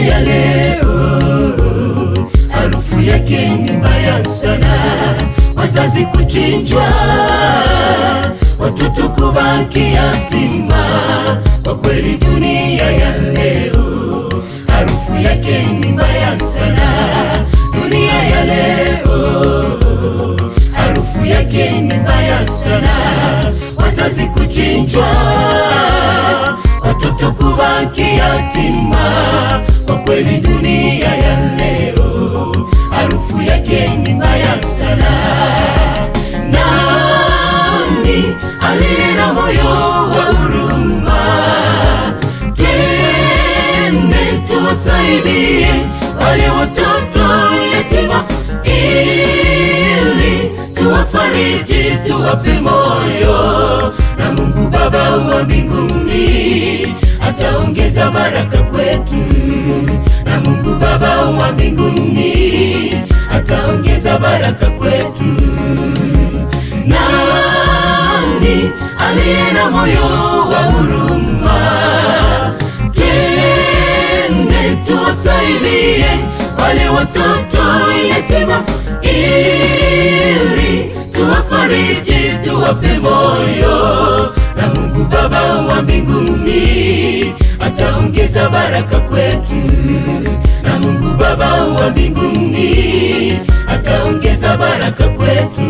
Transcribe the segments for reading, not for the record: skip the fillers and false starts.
Ya leo harufu yake ni mbaya sana, wazazi kuchinjwa, watoto kubaki yatima. Kwa kweli dunia ya leo harufu yake ni mbaya sana, dunia ya leo harufu yake ni mbaya sana, wazazi kuchinjwa, watoto kubaki yatima. Kwa kweli dunia ya leo harufu yake ni mbaya sana. Nani aliye na moyo wa huruma? Twende tuwasaidie wale watoto yatima, ili tuwafariji, tuwape moyo, na Mungu Baba wa mbinguni ataongeza baraka kwetu, na Mungu Baba wa mbinguni ataongeza baraka kwetu. Nani aliye na moyo wa huruma? Twende tuwasaidie wale watoto yatima, ili tuwafariji, tuwape moyo, na Mungu Baba wa mbinguni ataongeza baraka kwetu, na Mungu Baba wa mbinguni ataongeza baraka kwetu.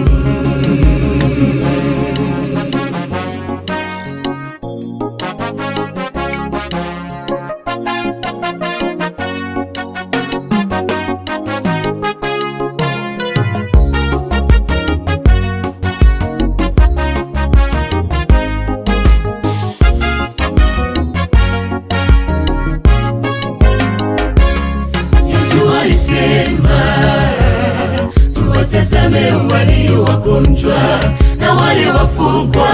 Alisema tuwatazame walio wagonjwa na wale wafungwa,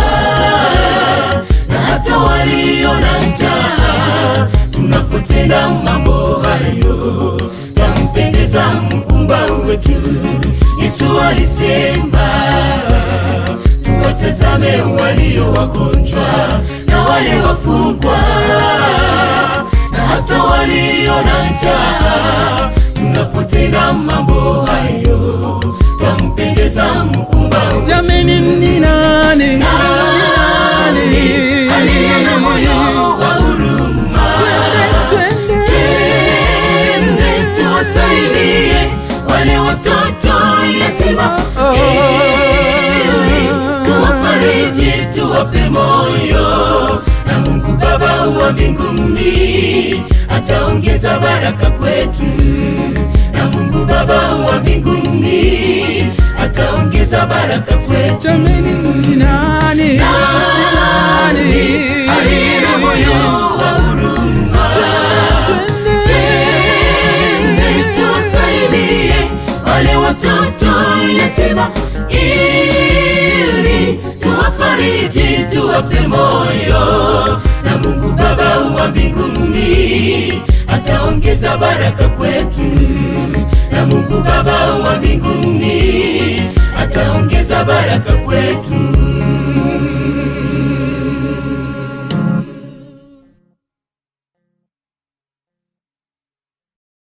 na hata walio na njaa. Tunapotenda mambo hayo tampendeza Muumba wetu. Yesu alisema tuwatazame walio wagonjwa na wale wafungwa, na hata walio na njaa. Tunapotenda mambo hayo twampendeza Muumba wetu. Jameni, ni nani aliye na moyo wa huruma? Twende tuwasaidie wale watoto yatima, ili tuwafariji, tuwape moyo, na Mungu Baba wa mbinguni ataongeza baraka kwetu, na Mungu Baba wa mbinguni ataongeza baraka kwetu. Jameni, ni nani aliye na moyo wa huruma? Twende tuwasaidie wale watoto yatima, ili tuwafariji, tuwape moyo, na Mungu Baba wa mbinguni ataongeza baraka kwetu, na Mungu Baba wa mbinguni ataongeza baraka kwetu.